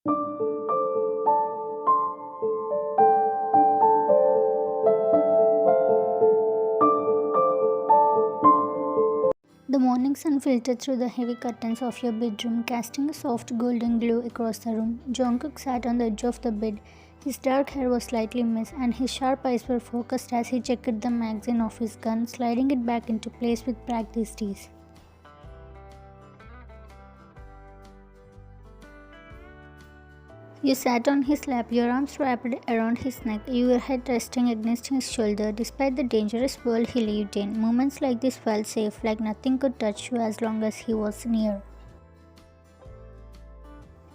The morning sun filtered through the heavy curtains of your bedroom, casting a soft golden glow across the room. Jungkook sat on the edge of the bed. His dark hair was slightly messed, and his sharp eyes were focused as he checked the magazine of his gun, sliding it back into place with practiced ease. You sat on his lap, your arms wrapped around his neck, your head resting against his shoulder. Despite the dangerous world he lived in, moments like this felt safe, like nothing could touch you as long as he was near.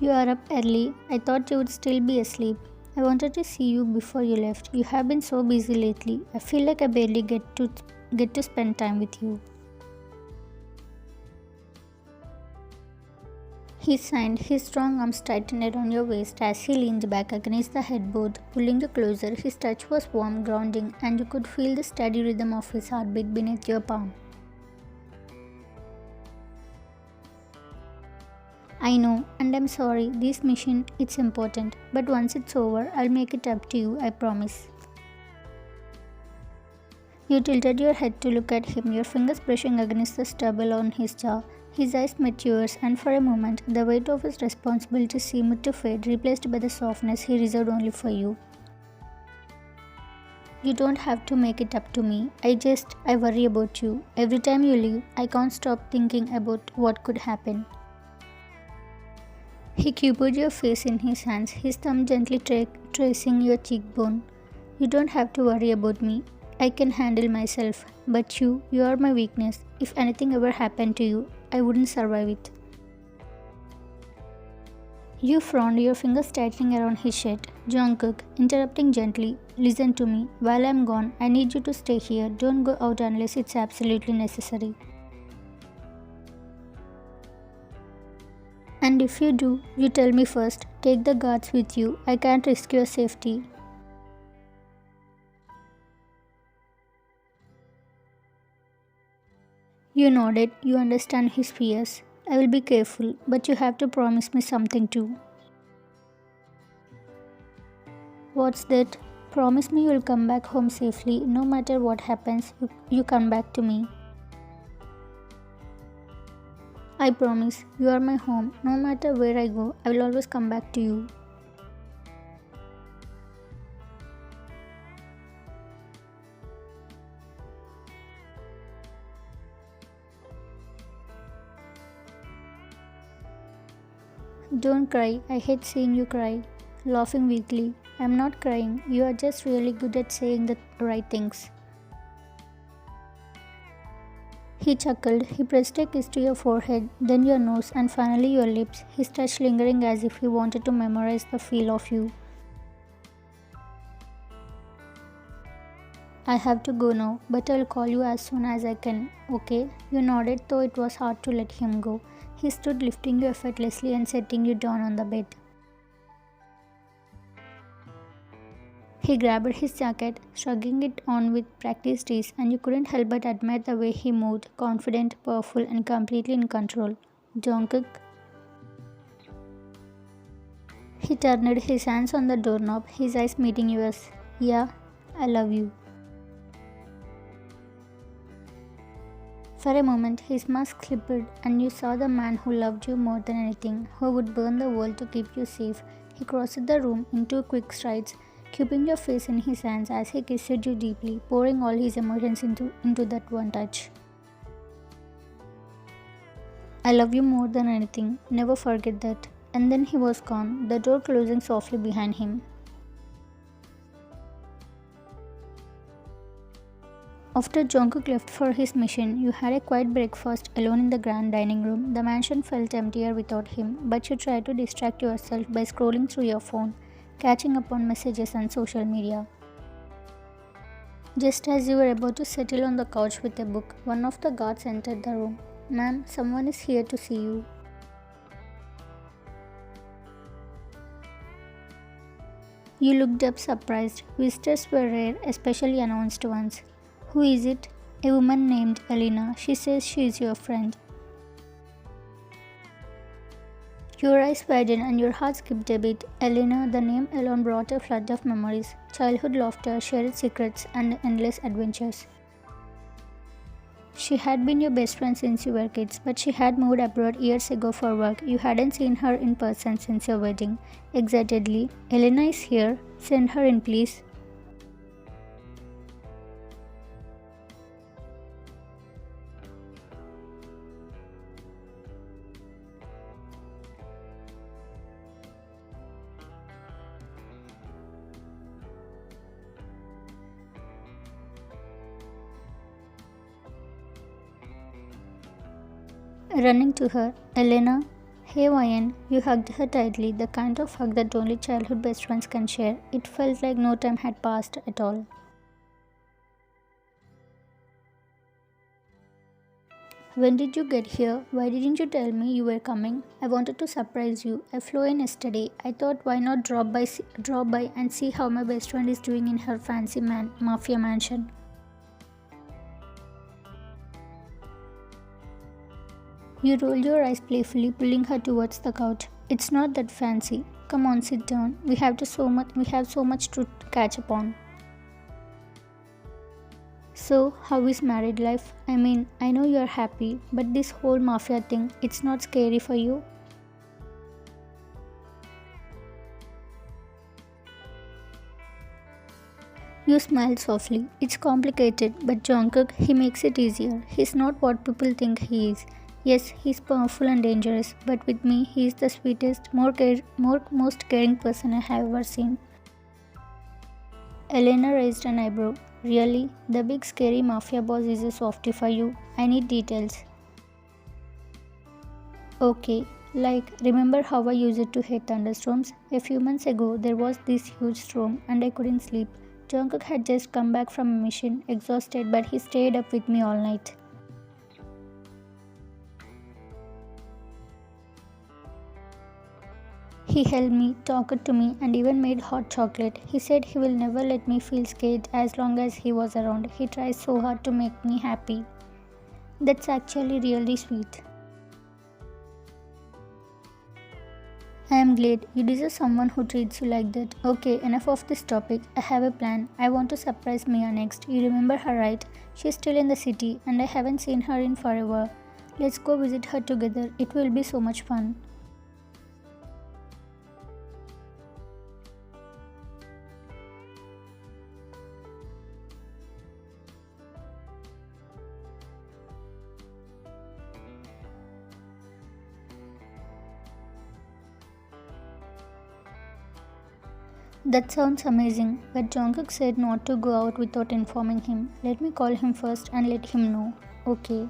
You are up early. I thought you would still be asleep. I wanted to see you before you left. You have been so busy lately. I feel like I barely get to spend time with you. He signed, his strong arms tightened around your waist as he leaned back against the headboard, pulling you closer. His touch was warm, grounding, and you could feel the steady rhythm of his heartbeat beneath your palm. I know, and I'm sorry, this mission, it's important, but once it's over, I'll make it up to you, I promise. You tilted your head to look at him, your fingers brushing against the stubble on his jaw. His eyes met yours, and for a moment, the weight of his responsibility seemed to fade, replaced by the softness he reserved only for you. You don't have to make it up to me. I worry about you. Every time you leave, I can't stop thinking about what could happen. He cubed your face in his hands, his thumb gently tracing your cheekbone. You don't have to worry about me. I can handle myself. But you are my weakness. If anything ever happened to you, I wouldn't survive it. You frowned, your fingers tightening around his shirt. Jungkook, interrupting gently, listen to me. While I'm gone, I need you to stay here. Don't go out unless it's absolutely necessary. And if you do, you tell me first. Take the guards with you. I can't risk your safety. You nodded. You understand his fears. I will be careful, but you have to promise me something too. What's that? Promise me you'll come back home safely. No matter what happens, you come back to me. I promise. You are my home. No matter where I go, I will always come back to you. Don't cry. I hate seeing you cry. Laughing weakly. I'm not crying. You are just really good at saying the right things. He chuckled. He pressed a kiss to your forehead, then your nose, and finally your lips, his touch lingering as if he wanted to memorize the feel of you. I have to go now, but I'll call you as soon as I can, okay? You nodded, though it was hard to let him go. He stood lifting you effortlessly and setting you down on the bed. He grabbed his jacket, shrugging it on with practiced ease, and you couldn't help but admire the way he moved, confident, powerful, and completely in control. Jungkook. He turned his hands on the doorknob, his eyes meeting yours. Yeah, I love you. For a moment, his mask slipped, and you saw the man who loved you more than anything, who would burn the world to keep you safe. He crossed the room in two quick strides, keeping your face in his hands as he kissed you deeply, pouring all his emotions into that one touch. I love you more than anything. Never forget that. And then he was gone, the door closing softly behind him. After Jungkook left for his mission, you had a quiet breakfast alone in the grand dining room. The mansion felt emptier without him, but you tried to distract yourself by scrolling through your phone, catching up on messages and social media. Just as you were about to settle on the couch with a book, one of the guards entered the room. Ma'am, someone is here to see you. You looked up surprised. Visitors were rare, especially announced ones. Who is it? A woman named Elena. She says she is your friend. Your eyes widened and your heart skipped a beat. Elena, the name alone brought a flood of memories, childhood laughter, shared secrets, and endless adventures. She had been your best friend since you were kids, but she had moved abroad years ago for work. You hadn't seen her in person since your wedding. Excitedly, Elena is here. Send her in, please. Running to her, Elena, hey Ryan, you hugged her tightly, the kind of hug that only childhood best friends can share. It felt like no time had passed at all. When did you get here? Why didn't you tell me you were coming? I wanted to surprise you. I flew in yesterday. I thought why not drop by and see how my best friend is doing in her fancy mafia mansion. You rolled your eyes playfully, pulling her towards the couch. It's not that fancy. Come on, sit down. We have so much to catch up on. So, how is married life? I mean, I know you're happy, but this whole mafia thing, it's not scary for you? You smiled softly. It's complicated, but Jungkook, he makes it easier. He's not what people think he is. Yes, he's powerful and dangerous, but with me, he is the sweetest, most caring person I have ever seen. Elena raised an eyebrow. Really? The big scary mafia boss is a softie for you? I need details. Okay, like, remember how I used to hate thunderstorms? A few months ago, there was this huge storm and I couldn't sleep. Jungkook had just come back from a mission, exhausted, but he stayed up with me all night. He held me, talked to me, and even made hot chocolate. He said he will never let me feel scared as long as he was around. He tries so hard to make me happy. That's actually really sweet. I am glad you deserve someone who treats you like that. Okay, enough of this topic. I have a plan. I want to surprise Mia next. You remember her, right? She's still in the city and I haven't seen her in forever. Let's go visit her together. It will be so much fun. That sounds amazing, but Jungkook said not to go out without informing him. Let me call him first and let him know. Okay.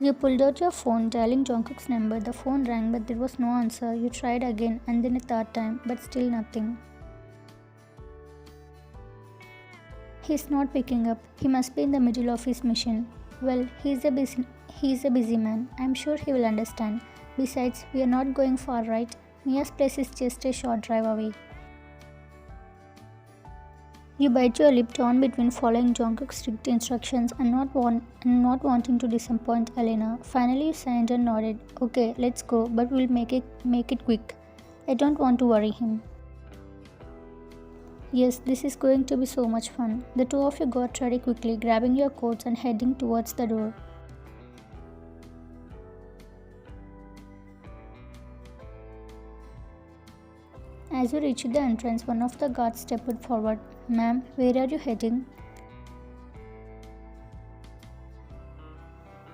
You pulled out your phone, dialing Jungkook's number. The phone rang, but there was no answer. You tried again and then a third time, but still nothing. He's not picking up. He must be in the middle of his mission. Well, he's a busy man. I'm sure he will understand. Besides, we are not going far, right? Mia's place is just a short drive away. You bite your lip, torn between following Jungkook's strict instructions and not wanting to disappoint Elena. Finally, you signed and nodded. Okay, let's go, but we'll make it quick. I don't want to worry him. Yes, this is going to be so much fun. The two of you got ready quickly, grabbing your coats and heading towards the door. As you reached the entrance, one of the guards stepped forward. Ma'am, where are you heading?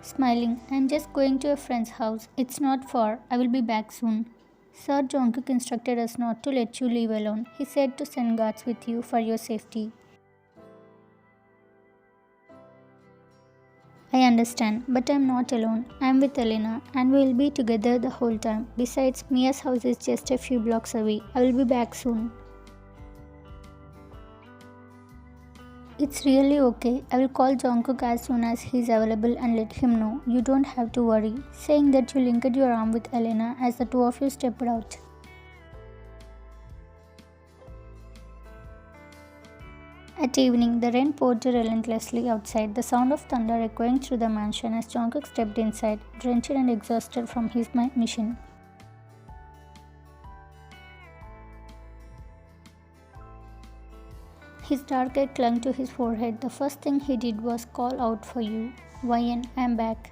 Smiling, I'm just going to a friend's house. It's not far. I will be back soon. Sir Jungkook instructed us not to let you leave alone. He said to send guards with you for your safety. I understand, but I'm not alone. I'm with Elena and we'll be together the whole time. Besides, Mia's house is just a few blocks away. I will be back soon. It's really okay. I will call Jungkook as soon as he's available and let him know. You don't have to worry. Saying that, you linked your arm with Elena as the two of you stepped out. At evening, the rain poured relentlessly outside, the sound of thunder echoing through the mansion as Jungkook stepped inside, drenched and exhausted from his mission. His dark hair clung to his forehead. The first thing he did was call out for you. Ryan, I'm back.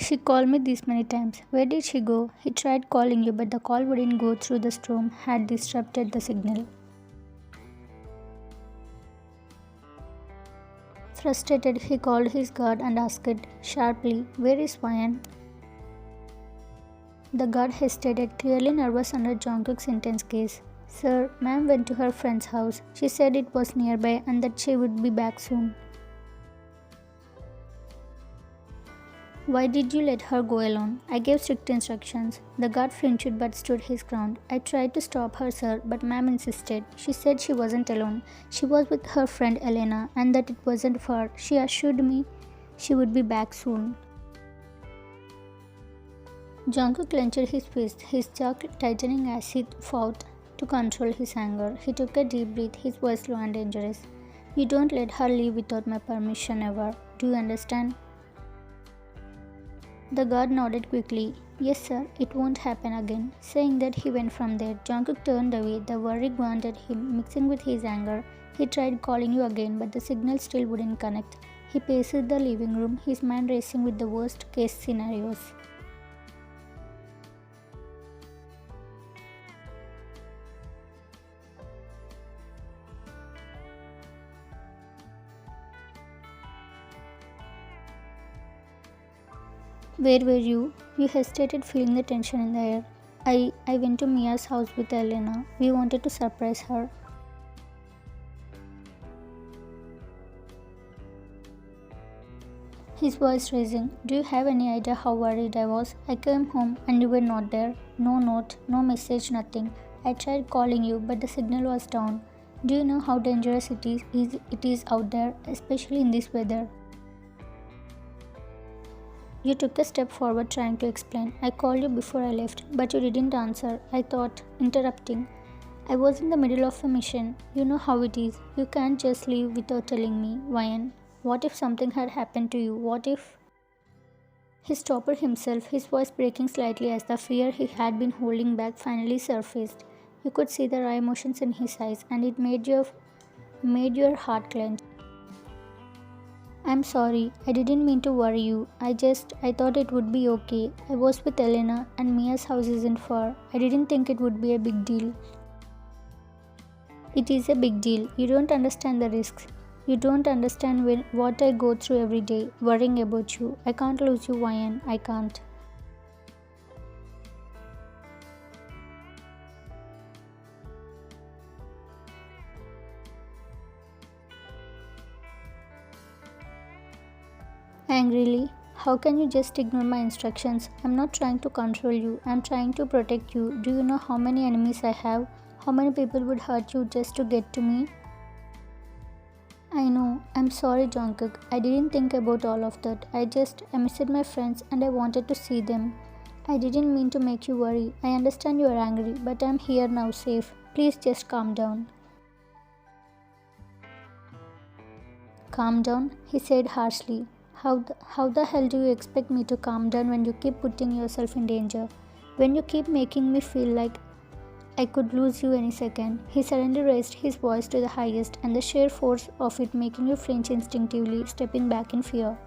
She called me this many times. Where did she go? He tried calling you, but the call wouldn't go through the storm, had disrupted the signal. Frustrated, he called his guard and asked sharply, Where is Ryan? The guard hesitated, clearly nervous under Jungkook's intense gaze. Sir, ma'am went to her friend's house. She said it was nearby and that she would be back soon. Why did you let her go alone? I gave strict instructions. The guard flinched but stood his ground. I tried to stop her, sir, but ma'am insisted. She said she wasn't alone. She was with her friend Elena and that it wasn't far. She assured me she would be back soon. Jungkook clenched his fist, his jaw tightening as he fought to control his anger. He took a deep breath, his voice low and dangerous. You don't let her leave without my permission ever. Do you understand? The guard nodded quickly. Yes, sir, it won't happen again. Saying that, he went from there. Jungkook turned away. The worry grounded him, mixing with his anger. He tried calling you again, but the signal still wouldn't connect. He paced the living room, his mind racing with the worst-case scenarios. Where were you? You hesitated, feeling the tension in the air. I went to Mia's house with Elena. We wanted to surprise her. His voice raising. Do you have any idea how worried I was? I came home and you were not there. No note, no message, nothing. I tried calling you, but the signal was down. Do you know how dangerous it is out there, especially in this weather? You took a step forward trying to explain. I called you before I left, but you didn't answer. I thought, interrupting. I was in the middle of a mission. You know how it is. You can't just leave without telling me. Ryan, what if something had happened to you? What if... He stopped himself, his voice breaking slightly as the fear he had been holding back finally surfaced. You could see the raw emotions in his eyes, and it made your heart clench. I'm sorry, I didn't mean to worry you. I thought it would be okay. I was with Elena and Mia's house isn't far. I didn't think it would be a big deal. It is a big deal. You don't understand the risks. You don't understand what I go through every day, worrying about you. I can't lose you, Ryan. I can't. Angrily, how can you just ignore my instructions? I'm not trying to control you. I'm trying to protect you. Do you know how many enemies I have? How many people would hurt you just to get to me? I know. I'm sorry, Jungkook. I didn't think about all of that. I missed my friends and I wanted to see them. I didn't mean to make you worry. I understand you are angry, but I'm here now, safe. Please just calm down. Calm down? He said harshly. How the hell do you expect me to calm down when you keep putting yourself in danger? When you keep making me feel like I could lose you any second? He suddenly raised his voice to the highest, and the sheer force of it making you flinch instinctively, stepping back in fear.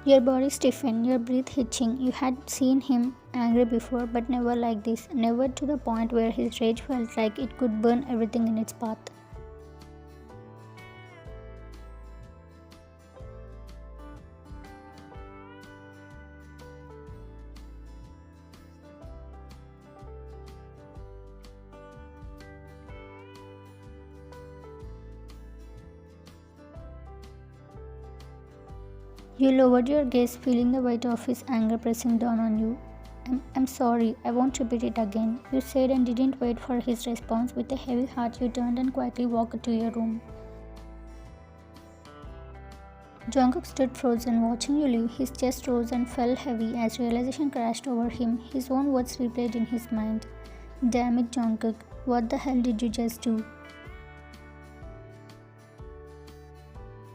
Your body stiffened, your breath hitching. You had seen him angry before, but never like this, never to the point where his rage felt like it could burn everything in its path. You lowered your gaze, feeling the weight of his anger pressing down on you. I'm sorry, I won't repeat it again, you said and didn't wait for his response. With a heavy heart, you turned and quietly walked to your room. Jungkook stood frozen, watching you leave. His chest rose and fell heavy as realization crashed over him. His own words replayed in his mind. Damn it, Jungkook. What the hell did you just do?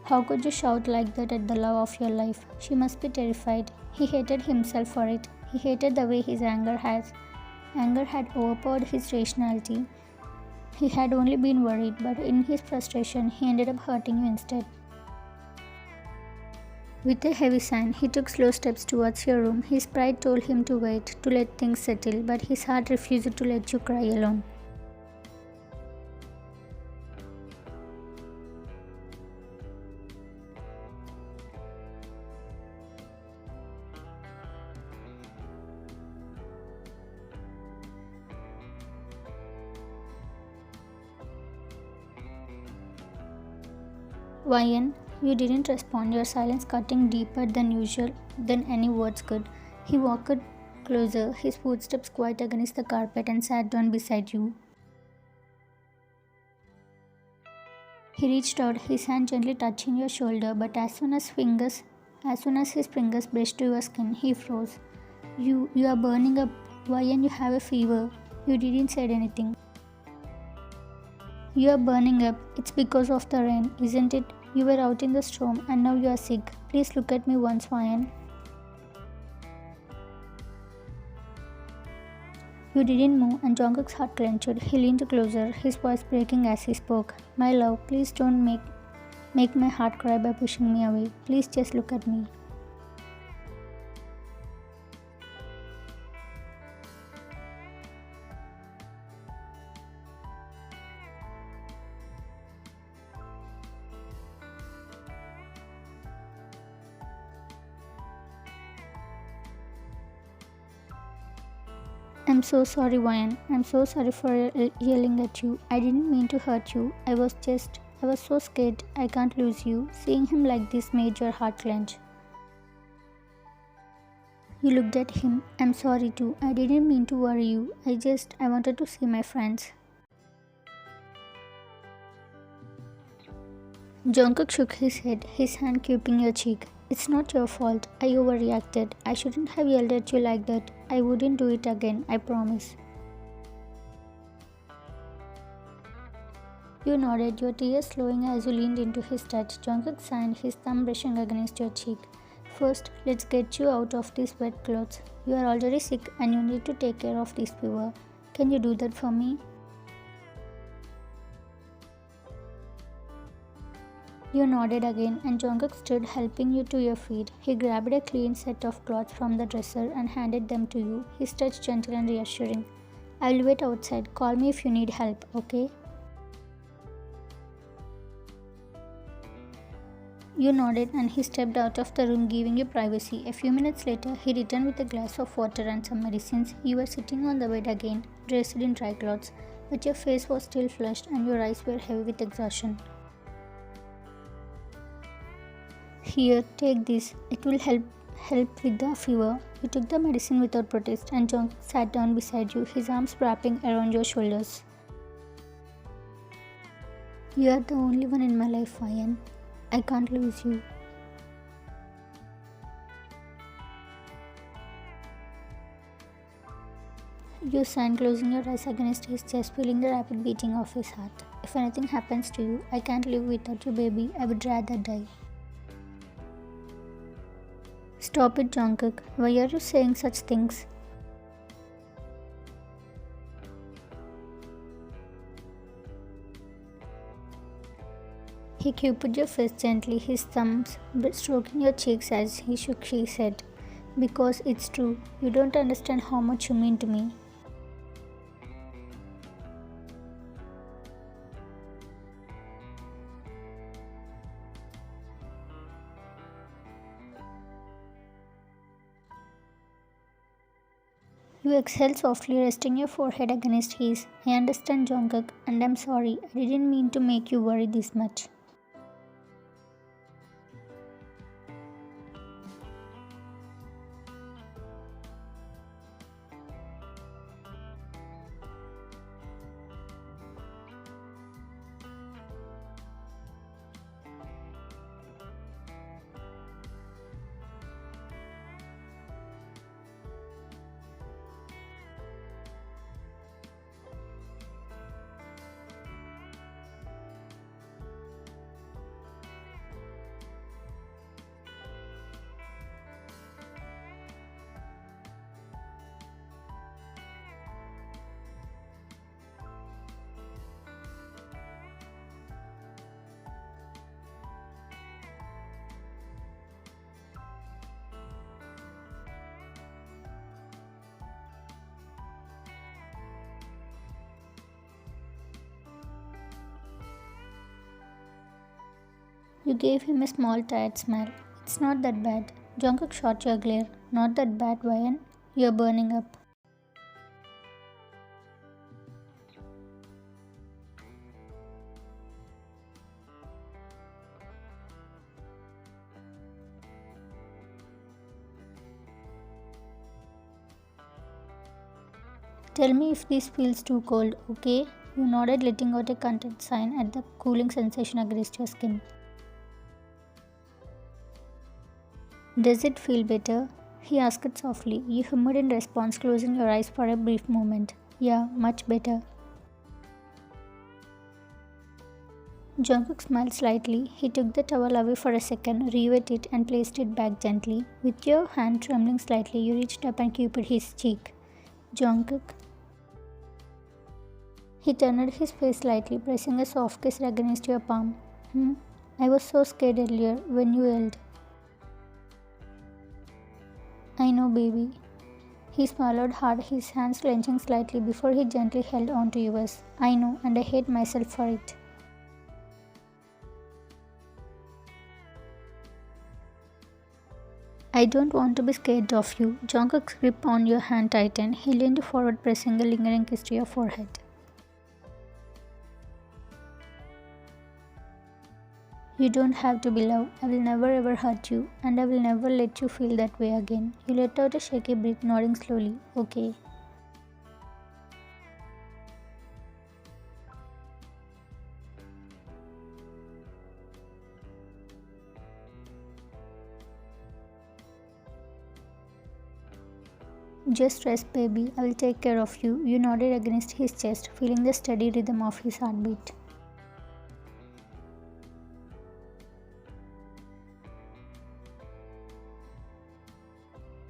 How could you shout like that at the love of your life? She must be terrified. He hated himself for it. He hated the way his anger had overpowered his rationality. He had only been worried, but in his frustration, he ended up hurting you instead. With a heavy sigh, he took slow steps towards your room. His pride told him to wait, to let things settle, but his heart refused to let you cry alone. Ryan, you didn't respond, your silence cutting deeper than usual than any words could. He walked closer, his footsteps quiet against the carpet and sat down beside you. He reached out, his hand gently touching your shoulder, but as soon as his fingers brushed to your skin, he froze. You are burning up. Ryan, you have a fever. You didn't say anything. You are burning up. It's because of the rain, isn't it? You were out in the storm and now you are sick. Please look at me once, Ryan. You didn't move and Jungkook's heart clenched. He leaned closer, his voice breaking as he spoke. My love, please don't make my heart cry by pushing me away. Please just look at me. I'm so sorry, Ryan. I'm so sorry for yelling at you. I didn't mean to hurt you. I was so scared. I can't lose you. Seeing him like this made your heart clench. You looked at him. I'm sorry too. I didn't mean to worry you. I wanted to see my friends. Jungkook shook his head, his hand cupping your cheek. It's not your fault. I overreacted. I shouldn't have yelled at you like that. I wouldn't do it again, I promise. You nodded, your tears flowing as you leaned into his touch. Jungkook sighed, his thumb brushing against your cheek. First, let's get you out of these wet clothes. You are already sick and you need to take care of this fever. Can you do that for me? You nodded again and Jungkook stood helping you to your feet. He grabbed a clean set of clothes from the dresser and handed them to you, his touch gentle and reassuring. I'll wait outside. Call me if you need help, okay? You nodded and he stepped out of the room giving you privacy. A few minutes later, he returned with a glass of water and some medicines. You were sitting on the bed again, dressed in dry clothes, but your face was still flushed and your eyes were heavy with exhaustion. Here, take this. It will help with the fever. You took the medicine without protest and Jungkook sat down beside you, his arms wrapping around your shoulders. You are the only one in my life, Ryan. I can't lose you. You sighed, closing your eyes against his chest, feeling the rapid beating of his heart. If anything happens to you, I can't live without you, baby. I would rather die. Stop it, Jungkook. Why are you saying such things? He cupped your face gently, his thumbs stroking your cheeks as he shook his head. Because it's true. You don't understand how much you mean to me. You exhaled softly, resting your forehead against his. I understand, Jungkook, and I'm sorry. I didn't mean to make you worry this much. You gave him a small tired smile. It's not that bad. Jungkook shot your glare. Not that bad, Ryan. You're burning up. Tell me if this feels too cold, okay? You nodded, letting out a content sign at the cooling sensation against your skin. Does it feel better? He asked softly. You hummed in response, closing your eyes for a brief moment. Yeah, much better. Jungkook smiled slightly. He took the towel away for a second, rewet it, and placed it back gently. With your hand trembling slightly, you reached up and cupid his cheek. Jungkook. He turned his face slightly, pressing a soft kiss against your palm. I was so scared earlier when you yelled. I know, baby. He swallowed hard, his hands clenching slightly before he gently held on to yours. I know, and I hate myself for it. I don't want to be scared of you. Jungkook's grip on your hand tightened. He leaned forward, pressing a lingering kiss to your forehead. You don't have to be loved. I will never ever hurt you, and I will never let you feel that way again. You let out a shaky breath, nodding slowly. Okay. Just rest, baby. I will take care of you. You nodded against his chest, feeling the steady rhythm of his heartbeat.